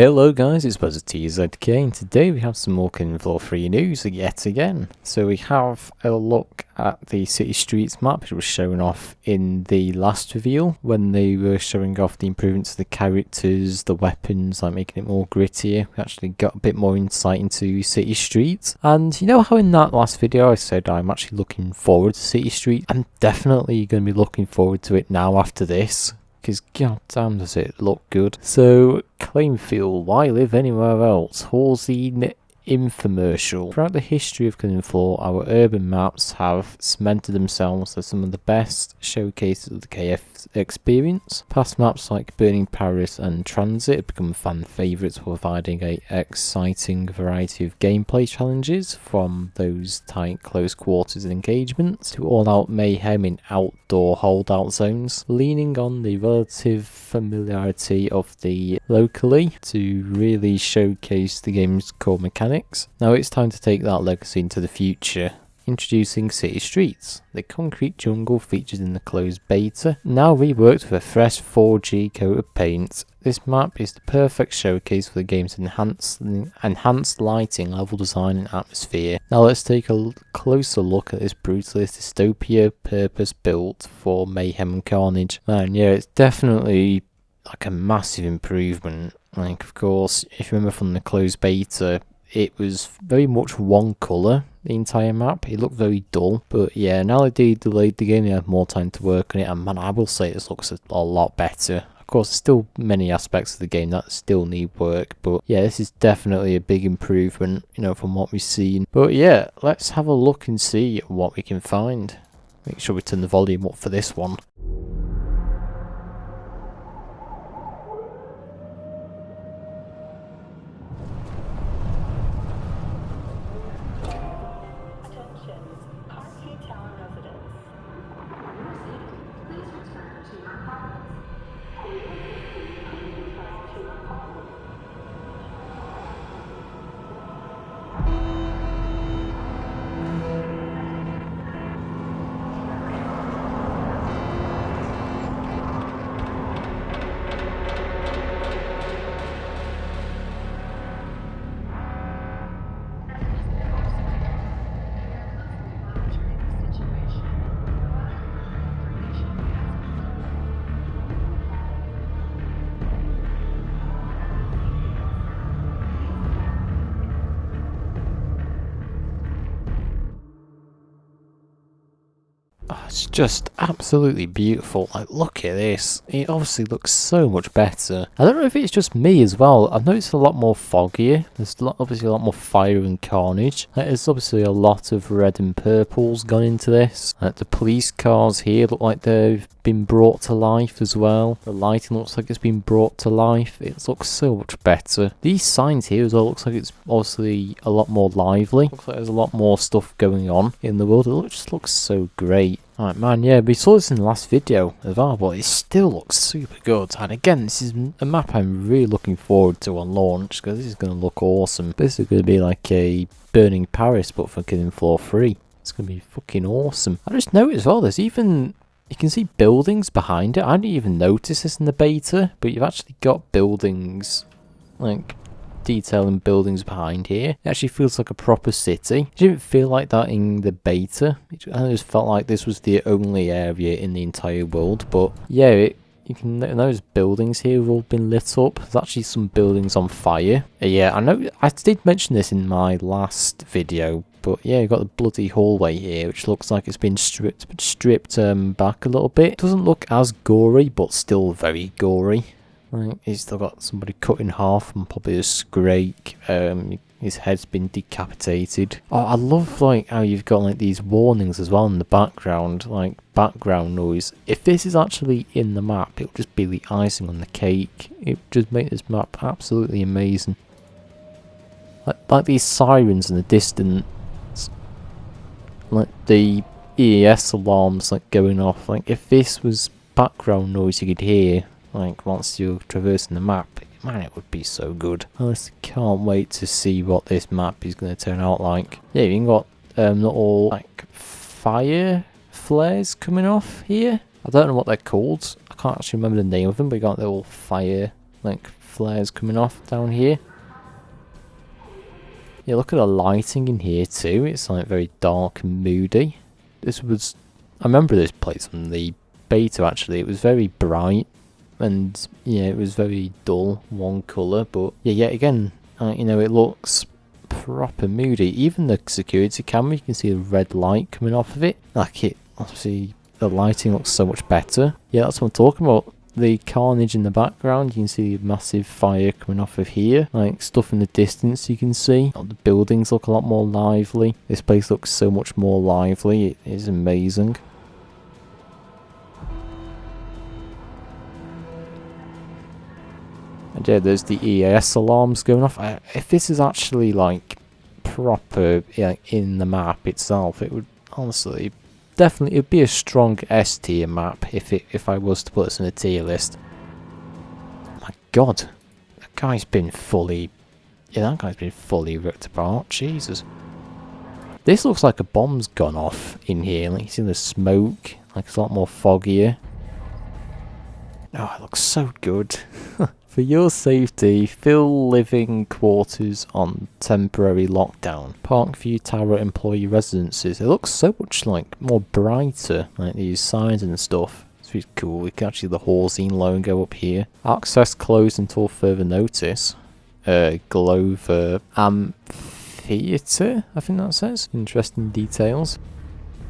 Hello guys, it's BuzzerTZK, and today we have some more Killing Floor 3 news yet again. So we have a look at the City Streets map, which was shown off in the last reveal, when they were showing off the improvements to the characters, the weapons, like making it more grittier. We actually got a bit more insight into City Streets. And you know how in that last video I said I'm actually looking forward to City Streets? I'm definitely going to be looking forward to it now after this. Because god damn does it look good. So, Claimfield, why live anywhere else? Halsey infomercial. Throughout the history of Killing Floor, our urban maps have cemented themselves as some of the best showcases of the KF experience. Past maps like Burning Paris and Transit have become fan favourites, providing an exciting variety of gameplay challenges, from those tight close quarters engagements to all-out mayhem in outdoor holdout zones, leaning on the relative familiarity of the locally to really showcase the game's core mechanics. Now it's time to take that legacy into the future. Introducing City Streets, the concrete jungle featured in the closed beta, now reworked with a fresh 4G coat of paint. This map is the perfect showcase for the game's enhanced lighting, level design and atmosphere. Now let's take a closer look at this brutalist dystopia purpose-built for mayhem and carnage. Man, yeah, it's definitely like a massive improvement. Like, of course, if you remember from the closed beta, it was very much one colour, the entire map. It looked very dull, but yeah, now they delayed the game, they have more time to work on it, and man, I will say this looks a lot better. Of course, there's still many aspects of the game that still need work, but yeah, this is definitely a big improvement, you know, from what we've seen. But yeah, let's have a look and see what we can find. Make sure we turn the volume up for this one. It's just absolutely beautiful. Like, look at this. It obviously looks so much better. I don't know if it's just me as well. I've noticed a lot more foggier. There's obviously a lot more fire and carnage. There's obviously a lot of red and purples gone into this. The police cars here look like they've been brought to life as well. The lighting looks like it's been brought to life. It looks so much better. These signs here as well looks like it's obviously a lot more lively. Looks like there's a lot more stuff going on in the world. It just looks so great. Alright man, yeah, we saw this in the last video as well, but it still looks super good. And again, this is a map I'm really looking forward to on launch, because this is going to look awesome. This is going to be like a Burning Paris, but for Killing Floor 3. It's going to be fucking awesome. I just noticed as well, there's even, you can see buildings behind it. I didn't even notice this in the beta, but you've actually got buildings, like detailing buildings behind here. It actually feels like a proper city. It didn't feel like that in the beta. I just felt like this was the only area in the entire world. But yeah, you can those buildings here have all been lit up. There's actually some buildings on fire. Yeah, I know I did mention this in my last video, but yeah, you've got the bloody hallway here, which looks like it's been stripped back a little bit. It doesn't look as gory, but still very gory. Like, he's still got somebody cut in half and probably a scrake. His head's been decapitated. Oh, I love like how you've got like these warnings as well in the background, like background noise. If this is actually in the map, it'll just be the icing on the cake. It would just make this map absolutely amazing. Like these sirens in the distance, like the EES alarms like going off. Like if this was background noise you could hear, like once you're traversing the map, man, it would be so good. I just can't wait to see what this map is going to turn out like. Yeah, you've got little like fire flares coming off here. I don't know what they're called. I can't actually remember the name of them, but you got little fire, like flares coming off down here. Yeah, look at the lighting in here too. It's like very dark and moody. I remember this place from the beta actually. It was very bright and yeah, it was very dull, one colour. But yeah, yet again, you know, it looks proper moody. Even the security camera, you can see the red light coming off of it. Like it, obviously, the lighting looks so much better. Yeah, that's what I'm talking about. The carnage in the background, you can see the massive fire coming off of here. Like stuff in the distance you can see. The buildings look a lot more lively. This place looks so much more lively. It is amazing. And yeah, there's the EAS alarms going off. If this is actually like proper in the map itself, it would honestly definitely, it'd be a strong S tier map if I was to put this in a tier list. My god, that guy's been fully ripped apart. Jesus, this looks like a bomb's gone off in here. Like you see the smoke, like it's a lot more foggier. Oh, it looks so good. For your safety, fill living quarters on temporary lockdown. Parkview Tower employee residences. It looks so much like more brighter, like these signs and stuff. It's really cool. We can actually see the Horzine logo up here. Access closed until further notice. Glover Amphitheatre, I think that says. Interesting details.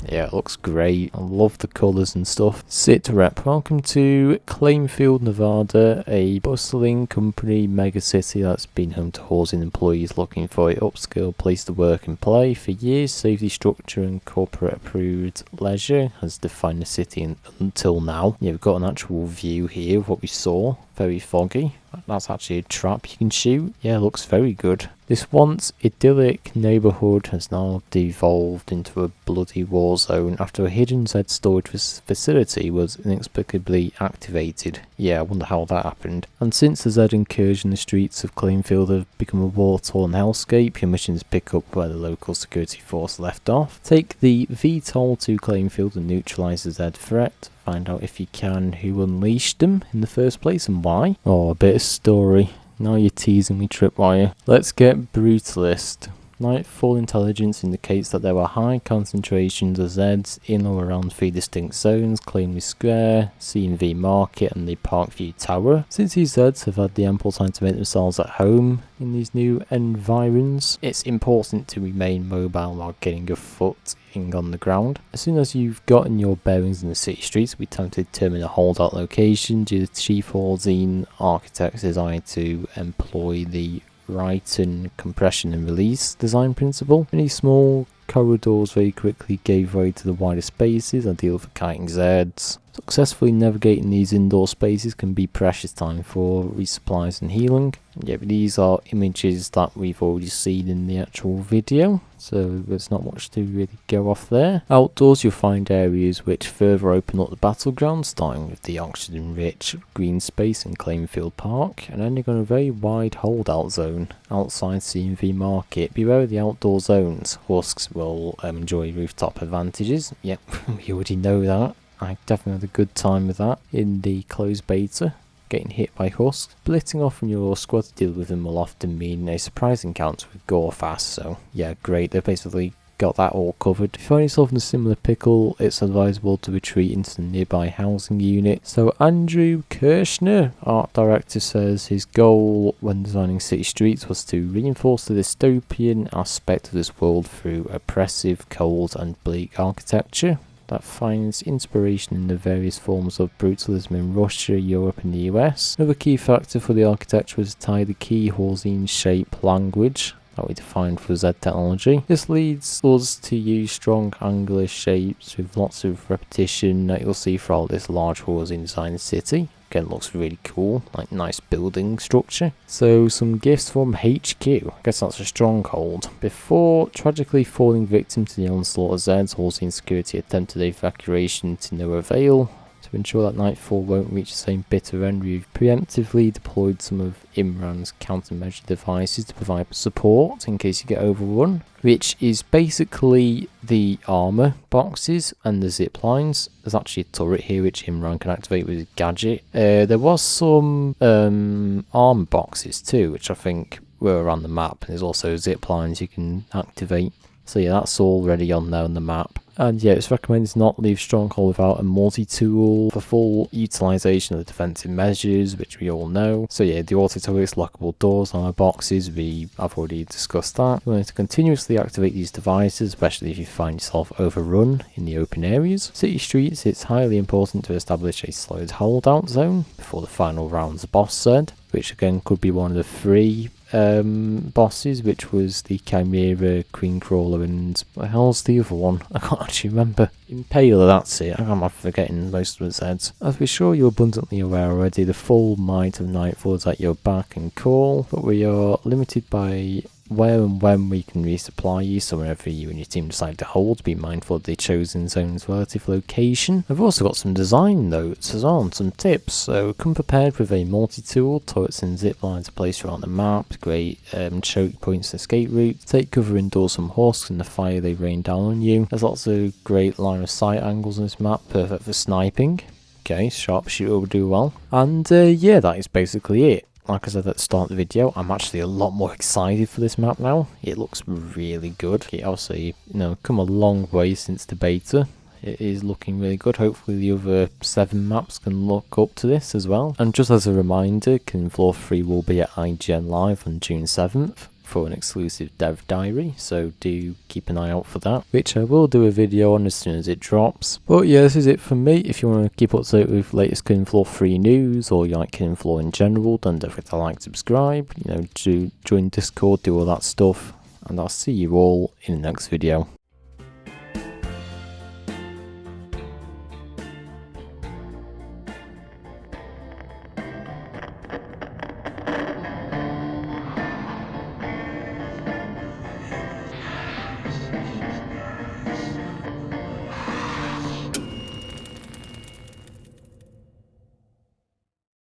Yeah, it looks great. I love the colours and stuff. Sit rep. Welcome to Claimfield, Nevada, a bustling company mega city that's been home to Horzine employees looking for an upscale place to work and play. For years, safety structure and corporate approved leisure has defined the city until now. Yeah, we've got an actual view here of what we saw. Very foggy. That's actually a trap you can shoot. Yeah, it looks very good. This once idyllic neighbourhood has now devolved into a bloody war zone after a hidden Z storage facility was inexplicably activated. Yeah, I wonder how that happened. And since the Z incursion, the streets of Claimfield have become a war-torn hellscape. Your mission is pick up where the local security force left off. Take the VTOL to Claimfield and neutralise the Z threat. Find out if you can who unleashed them in the first place and why. Oh, a bit of story. Now you're teasing me, Tripwire. Let's get brutalist. Nightfall intelligence indicates that there were high concentrations of Zeds in or around 3 distinct zones: Claimley Square, C&V Market and the Parkview Tower. Since these Zeds have had the ample time to make themselves at home in these new environs, it's important to remain mobile while getting your footing on the ground. As soon as you've gotten your bearings in the city streets, we time to determine a holdout location due to Chief Horzine Architect's desire to employ the Rayton compression and release design principle. Many small corridors very quickly gave way to the wider spaces, ideal for kiting Zeds. Successfully navigating these indoor spaces can be precious time for resupplies and healing. Yeah, but these are images that we've already seen in the actual video, so there's not much to really go off there. Outdoors you'll find areas which further open up the battleground, starting with the oxygen-rich green space in Claimfield Park, and ending on a very wide holdout zone outside C&V Market. Beware of the outdoor zones. Husks will enjoy rooftop advantages. Yep, we already know that. I definitely had a good time with that in the closed beta. Getting hit by husks. Splitting off from your squad to deal with them will often mean a surprise encounter with Gorefast, so yeah, great. They've basically got that all covered. If you find yourself in a similar pickle, it's advisable to retreat into the nearby housing unit. So Andrew Kirschner, art director, says his goal when designing city streets was to reinforce the dystopian aspect of this world through oppressive, cold and bleak architecture that finds inspiration in the various forms of brutalism in Russia, Europe and the US. Another key factor for the architecture was to tie the key Horzine shape language that we defined for Z technology. This leads us to use strong angular shapes with lots of repetition that you'll see throughout this large Horzine designed city. Again, looks really cool, like nice building structure. So some gifts from HQ. I guess that's a stronghold. Before tragically falling victim to the onslaught of Zeds, Horzine security attempted evacuation to no avail. To ensure that Nightfall won't reach the same bitter end, we've preemptively deployed some of Imran's countermeasure devices to provide support in case you get overrun, which is basically the armor boxes and the zip lines. There's actually a turret here which Imran can activate with his gadget. There was some armor boxes too, which I think were around the map. There's also zip lines you can activate. So yeah, that's already on there on the map. And yeah, it's recommended to not leave Stronghold without a multi-tool for full utilisation of the defensive measures, which we all know. So yeah, the auto-turrets, lockable doors, armor boxes, I've already discussed that. You want to continuously activate these devices, especially if you find yourself overrun in the open areas. City streets, it's highly important to establish a slowed holdout zone before the final round's boss said, which again could be one of the 3 bosses, which was the Chimera, Queen Crawler, and what the hell's the other one? I can't actually remember. Impaler, that's it. I'm forgetting most of its heads. As we're sure you're abundantly aware already, the full might of Nightfall is at your back and call, but we are limited by where and when we can resupply you, so whenever you and your team decide to hold, be mindful of the chosen zone's relative location. I've also got some design notes as well and some tips, so come prepared with a multi-tool, turrets and zip lines are placed around the map, great choke points and escape routes, take cover indoors from husks and the fire they rain down on you. There's lots of great line of sight angles on this map, perfect for sniping. Okay, sharpshooter will do well. And yeah, that is basically it. Like I said at the start of the video, I'm actually a lot more excited for this map now. It looks really good. It obviously, come a long way since the beta. It is looking really good. Hopefully the other 7 maps can look up to this as well. And just as a reminder, Killing Floor 3 will be at IGN Live on June 7th. For an exclusive dev diary, so do keep an eye out for that, which I will do a video on as soon as it drops. But yeah, this is it from me. If you want to keep up to date with latest Killing Floor 3 news, or you like Killing Floor in general, then don't forget to like, subscribe, join Discord, do all that stuff, and I'll see you all in the next video.